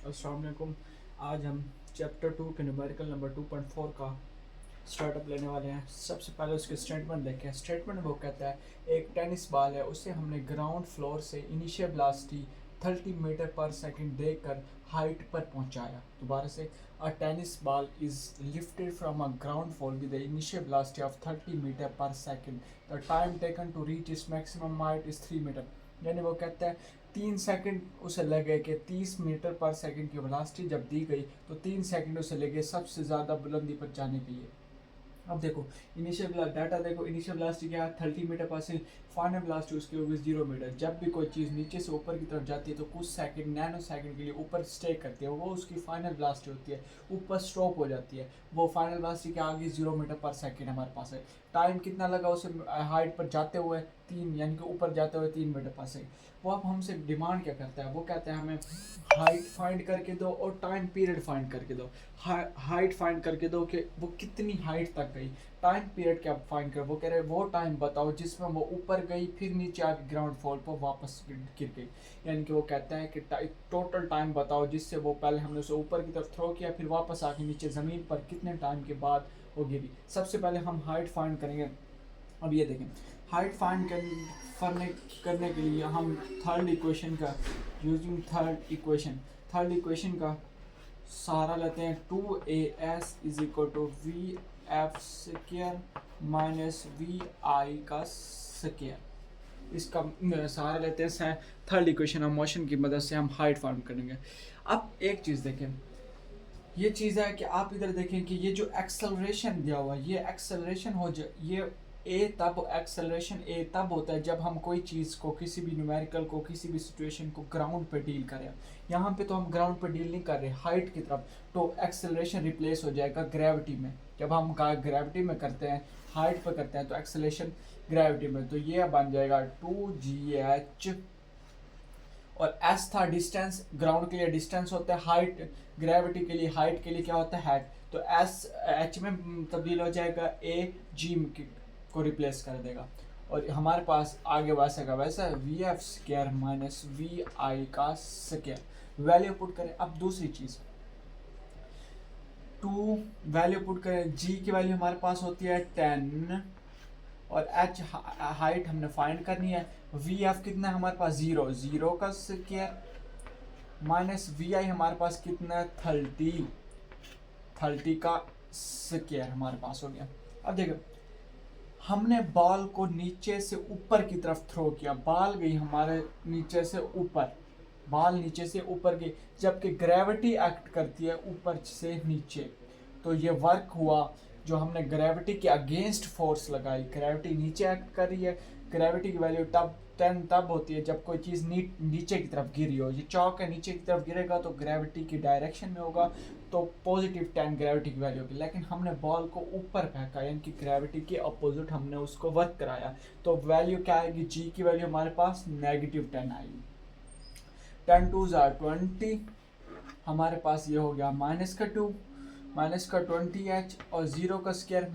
अस्सलाम वालेकुम। आज हम चैप्टर 2 के न्यूमेरिकल नंबर 2.4 का स्टार्टअप लेने वाले हैं। सबसे पहले उसके स्टेटमेंट देखें। स्टेटमेंट वो कहता है एक टेनिस बॉल है, उसे हमने ग्राउंड फ्लोर से initial velocity 30 metre per second देकर हाइट पर पहुंचाया। दोबारा से, a tennis ball is lifted from a ground floor with the initial velocity of 30 metre per second. The time taken to reach its maximum height is 3 metre. यानी वो कहता है 3 second उसे लगे कि 30 मीटर पर सेकंड की velocity जब दी गई तो 3 सेकंड उसे लगे सबसे ज़्यादा बुलंदी पर जाने के लिए। अब देखो इनिशियल डाटा देखो, इनिशियल वेलोसिटी क्या है 30 metre per second, final velocity उसकी होगी 0 मीटर। जब भी कोई चीज़ नीचे से ऊपर की तरफ जाती है तो कुछ सेकंड नैनो सेकंड के लिए ऊपर स्टे करती है, वो उसकी फाइनल वेलोसिटी होती है, ऊपर स्टॉप हो जाती है। वो फाइनल वेलोसिटी क्या आ गई 0 मीटर पर सेकंड हमारे पास है। टाइम कितना लगा उसे हाइट पर जाते हुए 3, यानी कि ऊपर जाते हुए 3 मीटर पर सेकंड। वो अब हमसे डिमांड क्या करता है, वो कहता है हमें हाइट फाइंड करके दो और टाइम पीरियड फाइंड करके दो। हाइट फाइंड करके दो कि वो कितनी हाइट तक गई, टाइम पीरियड क्या फाइंड कर, वो कह रहे हैं वो टाइम बताओ जिसमें वो ऊपर गई फिर नीचे आके ग्राउंड फ्लोर पर वापस गिर गई। यानी कि वो कहता है कि टोटल टाइम बताओ जिससे वो पहले हमने उसे ऊपर की तरफ थ्रो किया फिर वापस आके नीचे ज़मीन पर कितने टाइम के बाद वो गिरी। सबसे पहले हम हाइट फाइंड करेंगे। अब ये देखें, हाइट फाइंड करने के लिए हम थर्ड इक्वेशन का यूजिंग थर्ड इक्वेशन का सहारा लेते हैं। 2as is equal to v f square minus v i का स्क्र। इसका सहारा लेते हैं। थर्ड इक्वेशन ऑफ मोशन की मदद से हम हाइट फाइंड करेंगे। अब एक चीज़ देखें, ये चीज़ है कि आप इधर देखें कि ये जो एक्सेलरेशन दिया हुआ है, ये एक्सेलरेशन हो जाए, ये एक्सेलरेशन ए तब होता है जब हम कोई चीज़ को, किसी भी न्यूमेरिकल को, किसी भी सिचुएशन को ग्राउंड पे डील करें। यहाँ पे तो हम ग्राउंड पे डील नहीं कर रहे, हाइट की तरफ, तो एक्सेलरेशन रिप्लेस हो जाएगा ग्रेविटी में। जब हम ग्रेविटी में करते हैं, हाइट पे करते हैं तो एक्सेलरेशन ग्रेविटी में, तो ये बन जाएगा 2gh और एस था डिस्टेंस, ग्राउंड के लिए डिस्टेंस होता है, हाइट ग्रेविटी के लिए, हाइट के लिए क्या होता है हाइट, तो एस एच में तब्दील हो जाएगा, ए जी को रिप्लेस कर देगा और हमारे पास आगे वैसा का वैसा v f square minus v i का स्क्र वैल्यू पुट करें। अब दूसरी चीज़ 2 वैल्यू पुट करें, जी की वैल्यू हमारे पास होती है 10 और एच हाइट हमने फाइंड करनी है। वी एफ कितना है हमारे पास 0 का स्क्र माइनस वी आई हमारे पास कितना है 30 का स्क्र हमारे पास हो गया। अब देखो हमने बॉल को नीचे से ऊपर की तरफ थ्रो किया, बॉल गई हमारे नीचे से ऊपर, बॉल नीचे से ऊपर गई, जबकि ग्रेविटी एक्ट करती है ऊपर से नीचे। तो ये वर्क हुआ जो हमने ग्रेविटी के अगेंस्ट फोर्स लगाई, ग्रेविटी नीचे एक्ट कर रही है। ग्रेविटी की वैल्यू तब 10 तब होती है जब कोई चीज़ नीचे की तरफ गिरी हो। ये चौक है, नीचे की तरफ गिरेगा तो ग्रेविटी की डायरेक्शन में होगा, तो पॉजिटिव 10 ग्रेविटी की वैल्यू होगी। लेकिन हमने बॉल को ऊपर फेंका, यानी कि ग्रेविटी के अपोजिट हमने उसको वर्क कराया, तो वैल्यू क्या आएगी, जी की वैल्यू हमारे पास -10 आएगी। 10 2 20, हमारे पास ये हो गया -2 -20h और 0 का स्क्वायर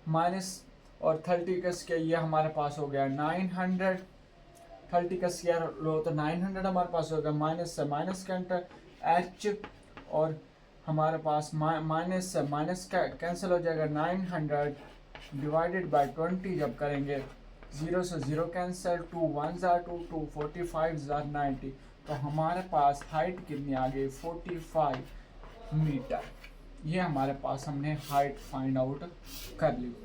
माइनस और 30 का स्क्वायर, ये हमारे पास हो गया 900। 30 का स्क्वायर लो तो 900 हमारे पास हो गया, माइनस से माइनस कैंटर एच और हमारे पास माइनस से माइनस का कैंसिल हो जाएगा। 900 डिवाइडेड बाय 20 जब करेंगे 0 से 0 कैंसिल, 2 1 2 2 45 90, तो हमारे पास हाइट कितनी आ गई 45 मीटर। ये हमारे पास हमने हाइट फाइंड आउट कर ली।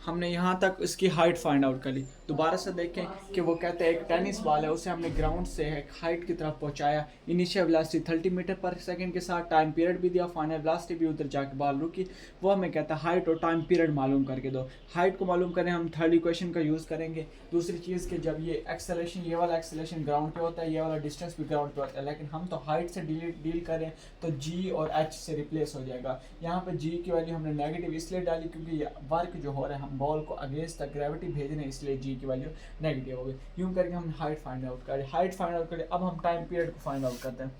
हमने यहाँ तक इसकी हाइट फाइंड आउट कर ली। दोबारा से देखें कि वो कहते हैं एक टेनिस बॉल है, उसे हमने ग्राउंड से एक हाइट की तरफ पहुँचाया, initial velocity 30 metre per second के साथ, टाइम पीरियड भी दिया, फाइनल वेलोसिटी भी, उधर जाके बॉल रुकी। वो हमें कहता है हाइट और टाइम पीरियड मालूम करके दो। हाइट को मालूम करें हम थर्ड इक्वेशन का यूज़ करेंगे। दूसरी चीज़ कि जब ये एक्सेलरेशन, ये वाला एक्सेलरेशन ग्राउंड पे होता है, ये वाला डिस्टेंस भी ग्राउंड पे होता है, लेकिन हम तो हाइट से डील करें तो जी और एच से रिप्लेस हो जाएगा। यहाँ पर जी की वैल्यू हमने नेगेटिव इसलिए डाली क्योंकि वर्क जो हो रहा है, हम बॉल को अगेंस्ट तक ग्रेविटी भेज रहे हैं, इसलिए जी की वैल्यू नेगेटिव हो गई। यूँ करके हम हाइट फाइंड आउट करें। हाइट फाइंड आउट करें, अब हम टाइम पीरियड को फाइंड आउट करते हैं।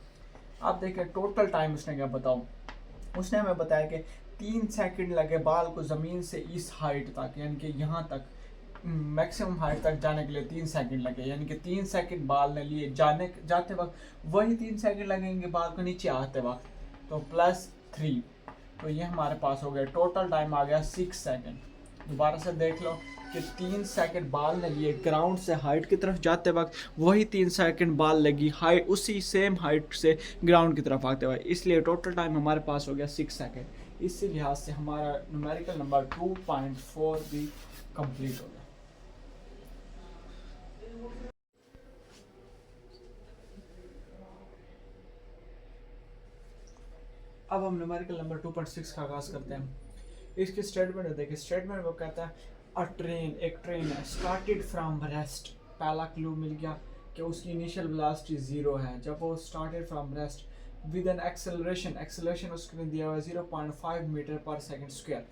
आप देखें टोटल टाइम उसने क्या बताऊँ, उसने हमें बताया कि 3 सेकंड लगे बॉल को ज़मीन से इस हाइट तक, यानी कि यहाँ तक मैक्सिमम हाइट तक जाने के लिए 3 सेकंड लगे, यानी कि 3 सेकंड बाल ने लिए जाते वक्त, वही 3 सेकंड लगेंगे बाल को नीचे आते वक्त, तो +3। तो ये हमारे पास हो गया, टोटल टाइम आ गया 6 सेकंड। दोबारा से देख लो कि 3 सेकंड बाल ने लिए ग्राउंड से हाइट की तरफ जाते वक्त, वही 3 सेकंड बाल लगी हाइट उसी सेम हाइट से ग्राउंड की तरफ आते वक्त, इसलिए टोटल टाइम हमारे पास हो गया 6 सेकंड। इसी लिहाज से हमारा न्यूमेरिकल नंबर 2.4 भी कंप्लीट हो गया। अब हम न्यूमेरिकल नंबर 2.6 का आगाज़ करते हैं। इसकी स्टेटमेंट है, देखिए स्टेटमेंट वो कहता है एक ट्रेन है स्टार्टेड फ्रॉम रेस्ट। पहला क्लू मिल गया कि उसकी इनिशियल वेलोसिटी 0 है जब वो started from rest with an acceleration उसने दिया हुआ है 0.5 मीटर पर सेकंड स्क्वायर।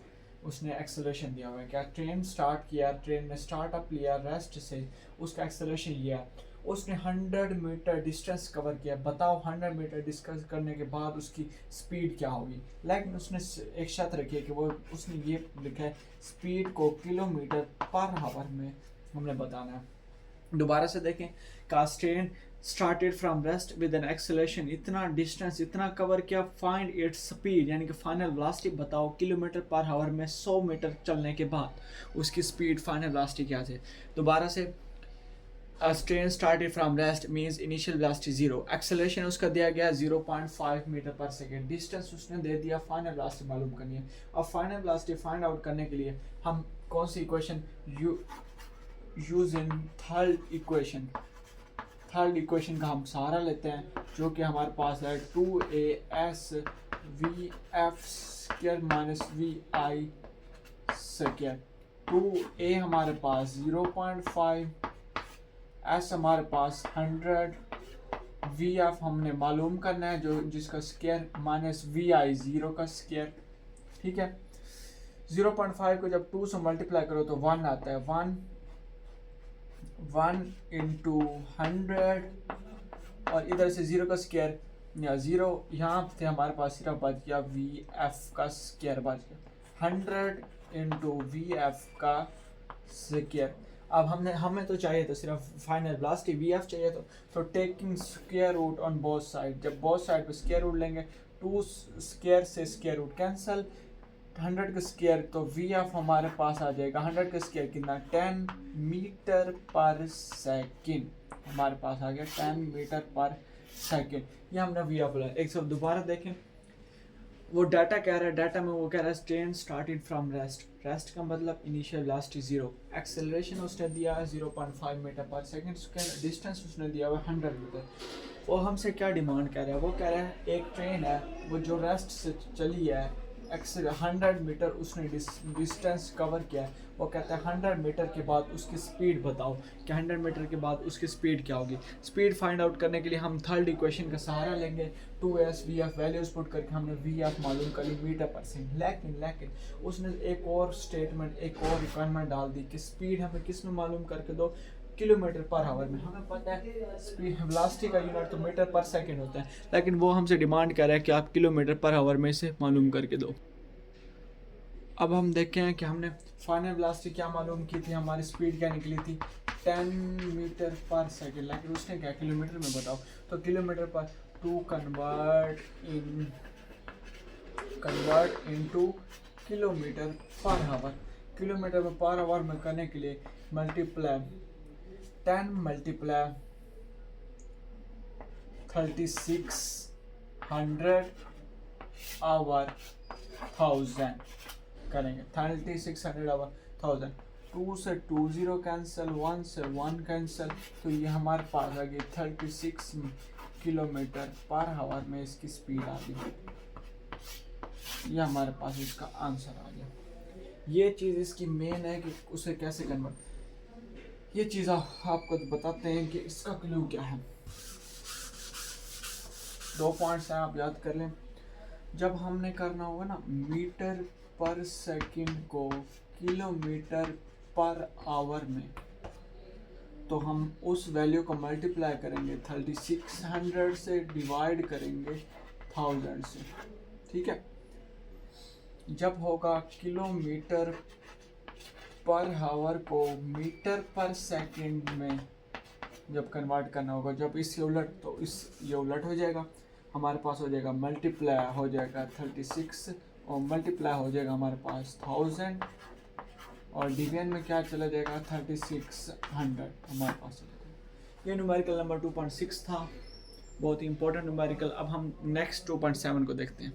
उसने एक्सेलरेशन दिया हुआ है, क्या ट्रेन स्टार्ट किया, ट्रेन ने स्टार्टअप लिया रेस्ट से, उसका एक्सेलरेशन लिया, उसने 100 मीटर डिस्टेंस कवर किया। बताओ 100 मीटर डिस्टेंस करने के बाद उसकी स्पीड क्या होगी। लेकिन उसने एक शर्त रखी है कि वो उसने ये लिखा है स्पीड को किलोमीटर पर आवर में हमने बताना है। दोबारा से देखें, cast train started from rest with an acceleration, इतना डिस्टेंस इतना कवर किया, फाइंड इट्स स्पीड यानी कि फाइनल वेलोसिटी बताओ किलोमीटर पर आवर में 100 मीटर चलने के बाद उसकी स्पीड फाइनल वेलोसिटी क्या है। दोबारा से As train started from rest means initial velocity 0, acceleration उसका दिया गया 0.5 मीटर पर सेकेंड, डिस्टेंस उसने दे दिया, फाइनल वेलोसिटी मालूम करनी है। अब फाइनल वेलोसिटी फाइंड आउट करने के लिए हम कौन सी equation use in third equation का हम सहारा लेते हैं, जो कि हमारे पास है 2as vf square minus vi square. 2a हमारे पास 0.5, एस हमारे पास 100, वी एफ हमने मालूम करना है जो जिसका स्क्वायर माइनस वी आई 0 का स्क्वायर। ठीक है, 0.5 को जब 2 से मल्टीप्लाई करो तो 1 आता है, 1 इंटू 100 और इधर से 0 का स्क्वायर या 0 यहाँ थे हमारे पास सिर्फ बच गया वी एफ का स्क्वायर बच गया, 100 इंटू वी एफ का स्क्वायर। अब हमें तो चाहिए तो सिर्फ फाइनल वेलोसिटी वी एफ चाहिए, तो taking square root on both side, जब बोथ साइड पे स्क्वायर रूट लेंगे 2 स्क्वायर से स्क्वायर रूट कैंसिल, 100 का स्क्वायर तो वी एफ हमारे पास आ जाएगा 100 का स्क्वायर कितना 10 मीटर पर सेकेंड, हमारे पास आ गया 10 मीटर पर सेकेंड। ये हमने वी एफ बोला। एक सब दोबारा देखें, वो डाटा कह रहा है, डाटा में वो कह रहा है ट्रेन स्टार्टेड फ्रॉम रेस्ट का मतलब इनिशियल वेलोसिटी 0, एक्सेलरेशन उसने दिया है 0.5 metre per second square, distance उसने दिया हुआ 100 मीटर। वो हमसे क्या डिमांड कर रहा है, वो कह रहा है एक ट्रेन है वो जो रेस्ट से चली है, 100 मीटर उसने डिस्टेंस कवर किया है, वो कहता है 100 मीटर के बाद उसकी स्पीड बताओ कि 100 मीटर के बाद उसकी स्पीड क्या होगी। स्पीड फाइंड आउट करने के लिए हम थर्ड इक्वेशन का सहारा लेंगे, 2s vf वैल्यूज पुट करके हमने vf मालूम कर ली मीटर पर सेकंड। लेकिन उसने एक और स्टेटमेंट, एक और रिक्वायरमेंट डाल दी कि स्पीड हमें किस में मालूम करके दो, किलोमीटर पर आवर में। हमें पता है स्पीड वेलोसिटी का यूनिट तो मीटर पर सेकंड होता है, लेकिन वो हमसे डिमांड कर रहा है कि आप किलोमीटर पर आवर में से मालूम करके दो। अब हम देखते हैं कि हमने फाइनल वेलोसिटी क्या मालूम की थी, हमारी स्पीड क्या निकली थी 10 मीटर पर सेकंड, लेकिन उसने क्या किलोमीटर में बताओ, तो kilometre per to convert into kilometre per hour, kilometre per hour में करने के लिए मल्टीप्लाई 10 मल्टीप्लाई 3600 आवर 1000 करेंगे, 3600 आवर 1000, 2 से 2 0 कैंसिल, 1 से 1 कैंसिल, तो ये हमारे पास आ गई 36 किलोमीटर पर आवर में इसकी स्पीड आ गई। ये हमारे पास इसका आंसर आ गया। ये चीज़ इसकी मेन है कि उसे कैसे कन्वर्ट, ये चीज़ आपको बताते हैं कि इसका क्लू क्या है। 2 पॉइंट्स हैं, आप याद कर लें। जब हमने करना होगा ना मीटर पर सेकंड को किलोमीटर पर आवर में, तो हम उस वैल्यू को मल्टीप्लाई करेंगे 3600 से, डिवाइड करेंगे 1000 से। ठीक है, जब होगा किलोमीटर पर हावर को मीटर पर सेकंड में जब कन्वर्ट करना होगा, जब इस उलट तो इस ये उलट हो जाएगा, हमारे पास हो जाएगा मल्टीप्लाई हो जाएगा 36 और मल्टीप्लाई हो जाएगा हमारे पास 1000 और डिवीजन में क्या चला जाएगा 3600 हमारे पास चला जाएगा। ये न्यूमेरिकल नंबर 2.6 था, बहुत ही इंपॉर्टेंट न्यूमेरिकल। अब हम नेक्स्ट 2.7 को देखते हैं।